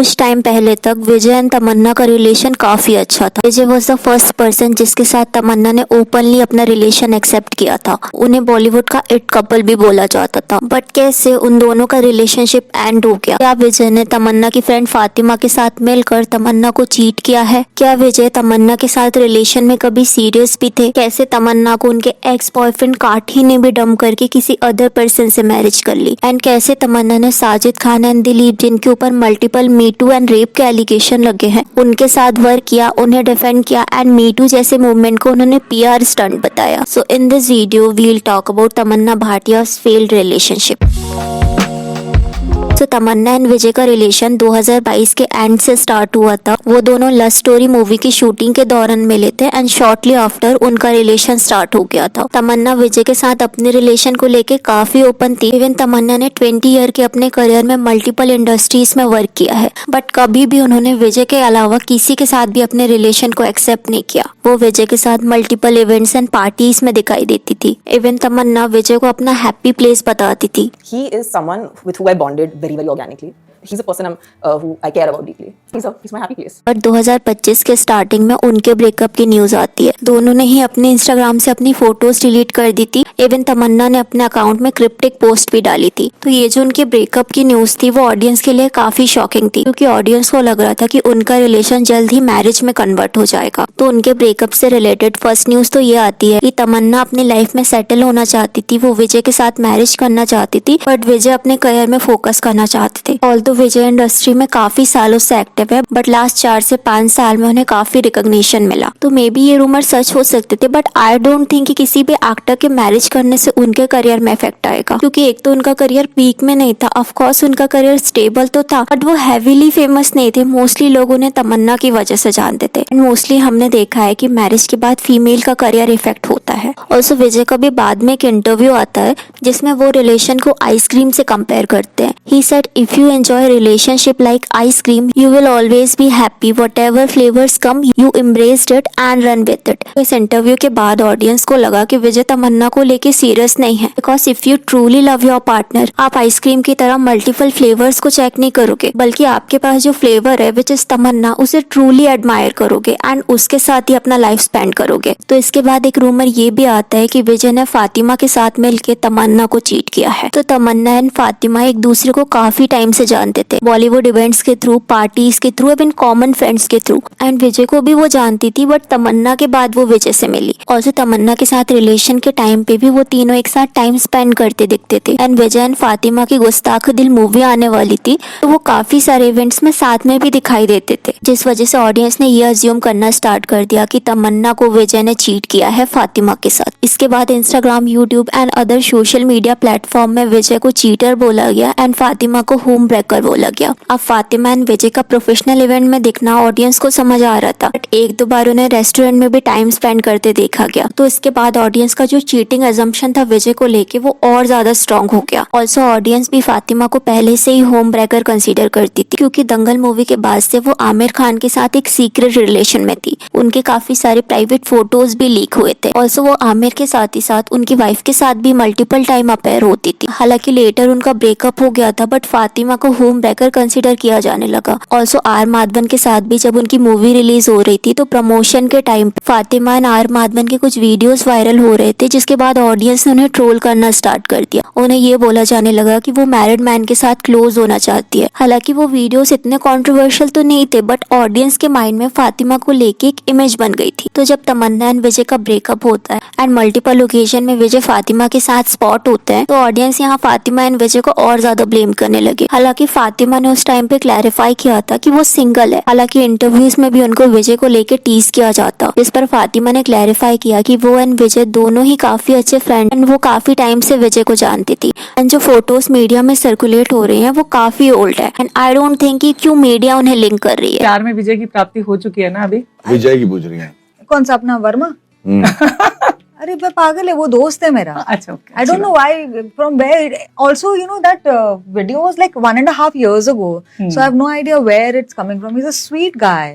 कुछ टाइम पहले तक विजय एंड तमन्ना का रिलेशन काफी अच्छा था। विजय वॉज द फर्स्ट पर्सन जिसके साथ तमन्ना ने ओपनली अपना रिलेशन एक्सेप्ट किया था। उन्हें बॉलीवुड का इट कपल भी बोला जाता था। बट कैसे उन दोनों का रिलेशनशिप एंड हो गया? क्या विजय ने तमन्ना की फ्रेंड फातिमा के साथ मिलकर तमन्ना को चीट किया है? क्या विजय तमन्ना के साथ रिलेशन में कभी सीरियस भी थे? कैसे तमन्ना को उनके एक्स बॉयफ्रेंड काठी ने भी डम करके किसी अदर पर्सन से मैरिज कर ली? एंड कैसे तमन्ना ने साजिद खान एंड दिलीप, जिनके ऊपर मल्टीपल मीटू एंड रेप के एलिगेशन लगे हैं, उनके साथ वर्क किया, उन्हें डिफेंड किया एंड मीटू जैसे मूवमेंट को उन्होंने पीआर स्टंट बताया। So in this video we will talk about Tamannaah Bhatia's failed relationship। तो तमन्ना एंड विजय का रिलेशन 2022 के एंड से स्टार्ट हुआ था। वो दोनों लव स्टोरी मूवी की शूटिंग के दौरान मिले थे एंड शॉर्टली आफ्टर उनका रिलेशन स्टार्ट हो गया था। तमन्ना विजय के साथ अपने रिलेशन को लेके काफी ओपन थी। इवन तमन्ना ने 20 ईयर के अपने करियर में मल्टीपल इंडस्ट्रीज में वर्क किया है, बट कभी भी उन्होंने विजय के अलावा किसी के साथ भी अपने रिलेशन को एक्सेप्ट नहीं किया। वो विजय के साथ मल्टीपल इवेंट्स एंड पार्टीज में दिखाई देती थी। इवन तमन्ना विजय को अपना हैप्पी प्लेस बताती थी। He is someone with who I bonded very organically. He's a person who I care about deeply. He's my happy place. और 2025 के स्टार्टिंग में उनके ब्रेकअप की न्यूज आती है। दोनों ने ही अपने इंस्टाग्राम से अपनी फोटोज डिलीट कर दी थी। इवन तमन्ना ने अपने अकाउंट में क्रिप्टिक पोस्ट भी डाली थी। तो ये जो उनके ब्रेकअप की न्यूज थी वो ऑडियंस के लिए काफी शॉकिंग थी, क्योंकि ऑडियंस को लग रहा था कि उनका रिलेशन जल्द ही मैरिज में कन्वर्ट हो जाएगा। तो उनके ब्रेकअप से रिलेटेड फर्स्ट न्यूज तो ये आती है कि तमन्ना अपनी लाइफ में सेटल होना चाहती थी, वो विजय के साथ मैरिज करना चाहती थी, बट विजय अपने करियर में फोकस करना चाहते थे। ऑल्दो विजय इंडस्ट्री में काफी सालों से एक्टिव है, बट लास्ट 4 से 5 साल में उन्हें काफी रिकॉग्निशन मिला। तो मे बी ये रूमर सच हो सकते थे, बट आई डोंट थिंक कि किसी भी एक्टर के मैरिज करने से उनके करियर में इफेक्ट आएगा, क्योंकि एक तो उनका करियर पीक में नहीं था। ऑफ कोर्स उनका करियर स्टेबल तो था, बट वो हैवीली फेमस नहीं थे। मोस्टली लोग उन्हें तमन्ना की वजह से जानते थे। एंड मोस्टली हमने देखा है कि मैरिज के बाद फीमेल का करियर इफेक्ट होता है। ऑल्सो विजय का भी बाद में एक इंटरव्यू आता है जिसमें वो रिलेशन को आइसक्रीम से कंपेयर करते हैं। He said if you enjoy relationship like ice cream you will always be happy, whatever flavours come you embraced it and run with it. इस इंटरव्यू के बाद ऑडियंस को लगा कि विजय तमन्ना को लेके सीरियस नहीं है, because if you truly love your partner आप आइसक्रीम की तरह मल्टीपल फ्लेवर्स को चेक नहीं करोगे, बल्कि आपके पास जो फ्लेवर है विच इज तमन्ना उसे ट्रूली एडमायर करोगे एंड उसके साथ ही अपना लाइफ स्पेंड करोगे। तो इसके बाद एक रूमर ये भी आता है कि विजय ने फातिमा के साथ मिलकर तमन्ना को चीट किया है। तो तमन्ना एंड फातिमा एक दूसरे को काफी टाइम से जानते थे, बॉलीवुड इवेंट्स के थ्रू, पार्टीज के थ्रू, इवन कॉमन फ्रेंड्स के थ्रू। एंड विजय को भी वो जानती थी, बट तमन्ना के बाद वो विजय से मिली। ऑल्सो तमन्ना के साथ रिलेशन के टाइम पे भी वो तीनों एक साथ टाइम स्पेंड करते दिखते थे। एंड विजय एंड फातिमा की गुस्ताख दिल मूवी आने वाली थी, तो वो काफी सारे इवेंट्स में साथ में भी दिखाई देते थे, जिस वजह से ऑडियंस ने ये अज्यूम करना स्टार्ट कर दिया कि तमन्ना को विजय ने चीट किया है फातिमा के साथ। इसके बाद Instagram, YouTube and other social media platform में विजय को चीटर बोला गया एंड फातिमा को होम ब्रेकर बोला गया। अब फातिमा एंड विजय का प्रोफेशनल इवेंट में दिखना ऑडियंस को समझ आ रहा था, बट एक दो बार उन्हें रेस्टोरेंट में भी टाइम स्पेंड करते देखा गया। तो इसके बाद ऑडियंस का जो चीटिंग अजम्पशन था विजय को लेके वो और ज्यादा स्ट्रॉन्ग हो गया। ऑल्सो ऑडियंस भी फातिमा को पहले से ही होम ब्रेकर कंसीडर करती थी, क्योंकि दंगल मूवी के बाद से वो आमिर खान के साथ एक सीक्रेट रिलेशन में थी। उनके काफी सारे प्राइवेट फोटोज भी लीक हुए थे। ऑल्सो वो आमिर के साथ ही साथ उनकी वाइफ के साथ भी मल्टीपल टाइम अपेयर होती थी। हालांकि लेटर उनका ब्रेकअप हो गया था, बट फातिमा को होम ब्रेकर कंसीडर किया जाने लगा। ऑल्सो आर माधवन के साथ भी जब उनकी मूवी रिलीज हो रही थी तो प्रमोशन के time Fatima and R Madhavan के कुछ वीडियोस वायरल हो रहे थे, जिसके बाद ऑडियंस ने उन्हें ट्रोल करना स्टार्ट कर दिया। उन्हें ये बोला जाने लगा कि वो मैरिड मैन के साथ क्लोज होना चाहती है। हालांकि वो वीडियोस इतने कंट्रोवर्शियल तो नहीं थे, बट ऑडियंस के माइंड में फातिमा को लेके एक इमेज बन गई थी। तो जब तमन्ना एंड विजय का ब्रेकअप होता है एंड मल्टीपल ओकेजन में विजय फातिमा के साथ स्पॉट होते हैं, तो ऑडियंस यहाँ फातिमा एंड विजय को और ज्यादा ब्लेम करने लगे। हालांकि फातिमा ने उस टाइम पे क्लैरिफाई किया था कि वो सिंगल है। हालांकि इंटरव्यूज में भी उनको विजय को लेके टीज किया जाता, जिस पर फातिमा ने क्लैरिफाई किया कि वो एंड विजय दोनों ही काफी अच्छे फ्रेंड एंड वो काफी टाइम से विजय को जानती थी। एंड जो फोटोज मीडिया में सर्कुलेट हो रही हैं वो काफी ओल्ड है एंड आई डोंट थिंक कि क्यों मीडिया उन्हें लिंक कर रही है। प्यार में विजय की प्राप्ति हो चुकी है ना अभी? विजय की पूछ रही है। कौन सा, अपना वर्मा? अरे मैं पागल है, वो दोस्त है मेरा. अच्छा, okay. I don't know why, from where. Also, you know, that video was like 1.5 years ago. So I have no idea where it's coming from. He's a sweet guy.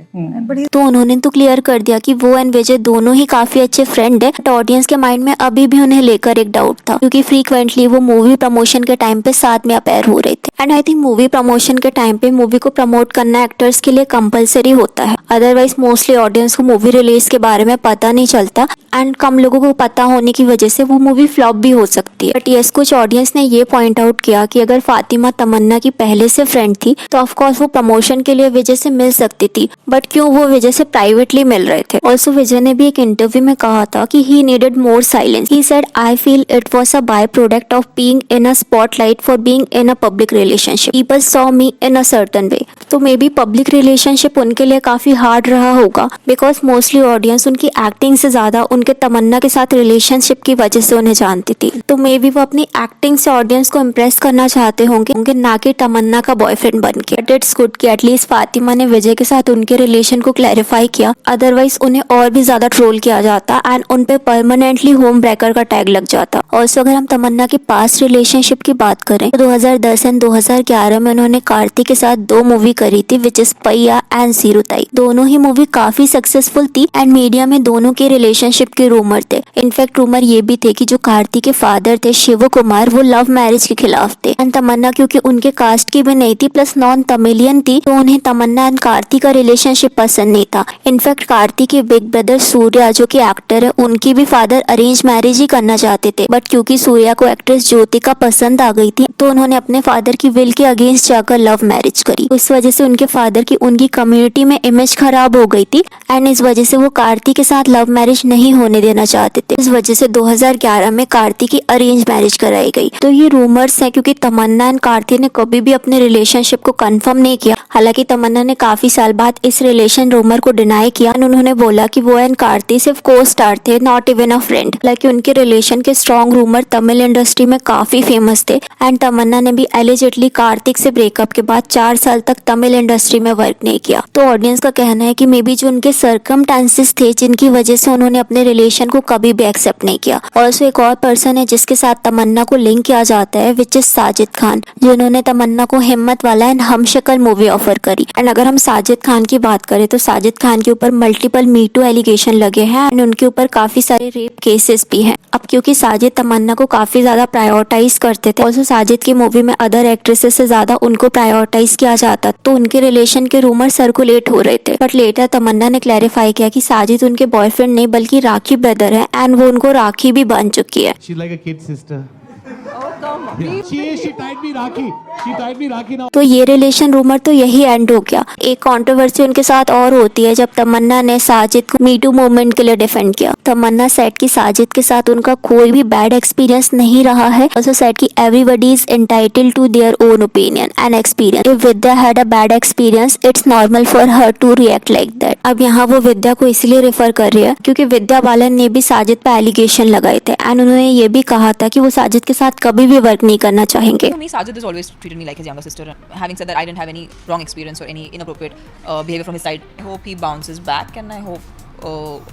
But he's तो उन्होंने तो clear कर दिया कि वो and विजय दोनों ही काफी अच्छे फ्रेंड है. बट ऑडियंस के माइंड में अभी भी उन्हें लेकर एक डाउट था, क्योंकि फ्रीक्वेंटली वो मूवी प्रमोशन के टाइम पे साथ में अपेयर हो रहे थे. And I think movie promotion के टाइम पे मूवी को प्रमोट करना एक्टर्स के लिए कंपलसरी होता है. अदरवाइज मोस्टली ऑडियंस को मूवी रिलीज के बारे में पता नहीं चलता एंड कम लोगों को पता होने की वजह से वो मूवी फ्लॉप भी हो सकती है. बट यस, कुछ ऑडियंस ने ये पॉइंट आउट किया कि अगर फातिमा तमन्ना की पहले से फ्रेंड थी तो ऑफकोर्स वो प्रमोशन के लिए विजय से मिल सकती थी, बट क्यों वो विजय से प्राइवेटली मिल रहे थे. ऑल्सो विजय ने भी एक इंटरव्यू में कहा था कि he needed more silence. He said I feel it was a by product of being in a spotlight for being in a public relationship. People saw me in a certain way. तो may be public relationship उनके लिए काफी hard रहा होगा, because mostly audience उनकी acting से ज्यादा उनके तमन्ना के साथ रिलेशनशिप की वजह से उन्हें जानती थी. तो मे बी वो अपनी एक्टिंग से ऑडियंस को इम्प्रेस करना चाहते होंगे ना कि तमन्ना का बॉयफ्रेंड बन के. बट इट्स गुड कि एटलीस्ट फातिमा ने विजय के साथ उनके रिलेशन को क्लैरिफाई किया, अदरवाइज उन्हें और भी ज्यादा ट्रोल किया जाता एंड उन पे परमानेंटली होम ब्रेकर का टैग लग जाता. ऑल्सो अगर हम तमन्ना की पास्ट रिलेशनशिप की बात करें तो 2010 एंड 2011 में उन्होंने कार्तिक के साथ 2 मूवी करी थी, विच इज पैया एंड सीरुताई. दोनों ही मूवी काफी सक्सेसफुल थी एंड मीडिया में दोनों के रिलेशनशिप के रूमर थे. इनफैक्ट रूमर ये भी थे कि जो कार्तिक के फादर थे शिव कुमार, वो लव मैरिज के खिलाफ थे एंड तमन्ना क्योंकि उनके कास्ट की भी नहीं थी प्लस नॉन तमिलियन थी, तो उन्हें तमन्ना एंड कार्तिक का रिलेशनशिप पसंद नहीं था. इनफैक्ट कार्तिक के बिग ब्रदर सूर्या जो कि एक्टर है, उनकी भी फादर अरेंज मैरिज ही करना चाहते थे, बट क्योंकि सूर्या को एक्ट्रेस ज्योतिका पसंद आ गई थी तो उन्होंने अपने फादर की विल के अगेंस्ट जाकर लव मैरिज करी. इस वजह से उनके फादर की उनकी कम्युनिटी में इमेज खराब हो गई थी एंड इस वजह से वो कार्तिक के साथ लव मैरिज नहीं होने देना चाहते थे. इस वजह से 2011 में कार्तिक की अरेंज मैरिज कराई गई. तो ये रूमर्स हैं क्योंकि तमन्ना एंड कार्तिक ने कभी भी अपने रिलेशनशिप को कंफर्म नहीं किया. हालांकि तमन्ना ने काफी साल बाद इस रिलेशन रूमर को डिनाई किया एंड उन्होंने बोला कि वो एंड कार्तिक सिर्फ को स्टार थे, नॉट इवन अ फ्रेंड. हालांकि उनके रिलेशन के स्ट्रॉन्ग रूमर तमिल इंडस्ट्री में काफी फेमस थे एंड तमन्ना ने भी एलिजिटली कार्तिक से ब्रेकअप के बाद 4 साल तक तमिल इंडस्ट्री में वर्क नहीं किया. तो ऑडियंस का कहना है कि मे बी जो उनके सर्कमस्टेंसेस थे जिनकी वजह से उन्होंने अपने रिलेशन को कभी भी एक्सेप्ट नहीं किया. ऑल्सो एक और पर्सन है जिसके साथ तमन्ना को लिंक किया जाता है, विच इज साजिद खान, जिन्होंने तमन्ना को हिम्मत वाला एंड हमशक्ल मूवी ऑफर करी. एंड अगर हम साजिद खान की बात करें तो साजिद खान के ऊपर मल्टीपल मीटू एलिगेशन लगे हैं एंड उनके ऊपर काफी सारे रेप केसेस भी हैं. अब क्योंकि साजिद तमन्ना को काफी ज्यादा प्रायोरिटाइज करते थे, ऑल्सो साजिद की मूवी में अदर एक्ट्रेसेस से ज्यादा उनको प्रायोरिटाइज किया जाता, तो उनके रिलेशन के रूमर सर्कुलेट हो रहे थे. बट लेटर तमन्ना ने क्लैरिफाई किया कि साजिद उनके बॉयफ्रेंड नहीं बल्कि राखी ब्रदर है एंड वो उनको राखी भी बन चुकी है. She's like a kid sister. She tied me Rakhi. She tied me Rakhi now. तो ये रिलेशन रूमर तो यही एंड हो गया. एक कंट्रोवर्सी उनके साथ और होती है जब तमन्ना ने साजिद को मीटू मूवमेंट के लिए डिफेंड किया. तमन्ना सेट की साजिद के साथ उनका कोई भी बैड एक्सपीरियंस नहीं रहा है. ऑल्सो सेट की everybody is entitled to their own opinion and experience. If Vidya had a bad experience it's normal for her to react like that. अब यहाँ वो विद्या को इसलिए रेफर कर रही है क्योंकि विद्या बालन ने भी साजिद पे एलिगेशन लगाए थे एंड उन्होंने ये भी कहा था कि वो साजिद के साथ कभी भी वर्क नहीं करना चाहेंगे. For me, Sajid has always treated me like his younger sister. Having said that, I didn't have any wrong experience or any inappropriate behavior from his side. I hope he bounces back, and I hope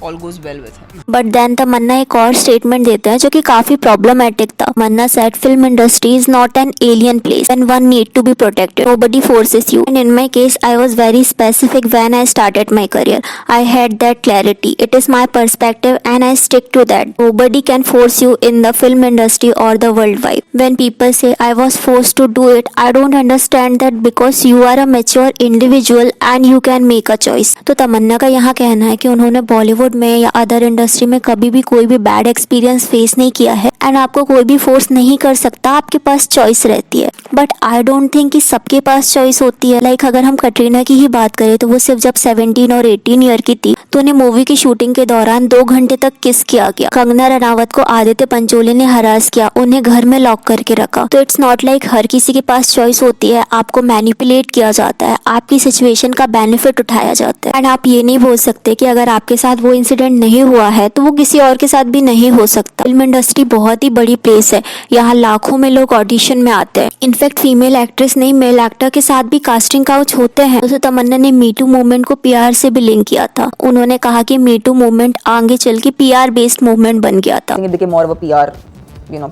all goes well with him. But then Tamannaah एक और statement देते हैं जो कि काफी problematic था. Tamannaah said film industry is not an alien place and one need to be protected. Nobody forces you and in my case I was very specific when I started my career. I had that clarity. It is my perspective and I stick to that. Nobody can force you in the film industry और the world wide. When people say I was forced to do it, I don't understand that because you are a mature individual and you can make a choice. तो तमन्ना का यहाँ कहना है कि उन्होंने बॉलीवुड में या अदर इंडस्ट्री में कभी भी कोई भी बैड एक्सपीरियंस फेस नहीं किया है एंड आपको कोई भी फोर्स नहीं कर सकता. आपके पास चॉइस रहती है. बट आई डोंट थिंक कि सबके पास चॉइस होती है. लाइक अगर हम कटरीना की ही बात करें तो वो सिर्फ जब 17 और 18 ईयर की थी तो उन्हें मूवी की शूटिंग के दौरान 2 घंटे तक किस किया गया. कंगना रनावत को आदित्य पंचोली ने हरास किया, उन्हें घर में लॉक करके रखा. तो इट्स नॉट लाइक हर किसी के पास चॉइस होती है. आपको मैनिपुलेट किया जाता है, आपकी सिचुएशन का बेनिफिट उठाया जाता है एंड आप ये नहीं बोल सकते कि अगर आपके साथ वो इंसिडेंट नहीं हुआ है तो वो किसी और के साथ भी नहीं हो सकता। फिल्म इंडस्ट्री बहुत ही बड़ी प्लेस है, यहाँ लाखों में लोग ऑडिशन में आते हैं। इनफैक्ट फीमेल एक्ट्रेस नहीं, मेल एक्टर के साथ भी कास्टिंग काउच होते हैं। तो तमन्ना ने मीटू मूवमेंट को पीआर से भी लिंक किया था। उन्होंने कहा कि मीटू मूवमेंट आगे चल के पीआर बेस्ड मूवमेंट बन गया था। I think it became more of a PR,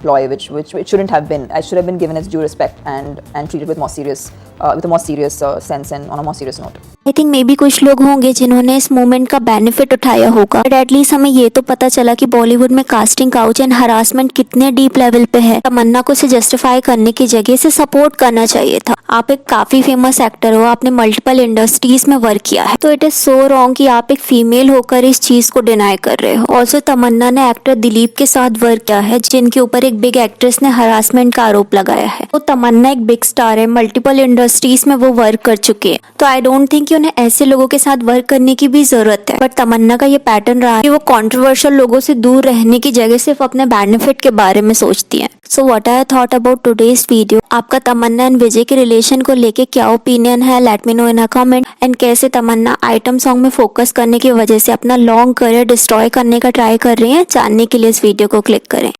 ploy, which it shouldn't have been. I should have been given its due respect and treated with with a more serious sense and on a more serious note. I think may be कुछ लोग होंगे जिन्होंने इस movement का benefit उठाया होगा, but at least हमें ये तो पता चला कि बॉलीवुड में कास्टिंग काउच एंड हरासमेंट कितने डीप लेवल पे है। तमन्ना को इसे जस्टिफाई करने की जगह से सपोर्ट करना चाहिए था। आप एक काफी फेमस एक्टर हो, आपने मल्टीपल इंडस्ट्रीज में वर्क किया है, तो इट इज सो रॉन्ग कि आप एक फीमेल होकर इस चीज को डिनाई कर रहे हो। ऑल्सो तमन्ना ने एक्टर दिलीप के साथ वर्क किया है, जिनके ऊपर एक बिग एक्ट्रेस ने हरासमेंट का आरोप लगाया है। तो तमन्ना एक बिग स्टार है, मल्टीपल इंडस्ट्रीज में वो वर्क कर चुके हैं, तो आई डोंट थिंक कि उन्हें ऐसे लोगों के साथ वर्क करने की भी जरूरत है। बट तमन्ना का ये पैटर्न रहा है कि वो कंट्रोवर्शियल लोगों से दूर रहने की जगह सिर्फ अपने बेनिफिट के बारे में सोचती है। So what I thought about today's video. आपका तमन्ना एंड विजय के रिलेशन को लेके क्या ओपिनियन है, let me know in a comment. And कैसे तमन्ना आइटम सॉन्ग में फोकस करने की वजह से अपना लॉन्ग करियर डिस्ट्रॉय करने का ट्राई कर रही है, जानने के लिए इस वीडियो को क्लिक करें।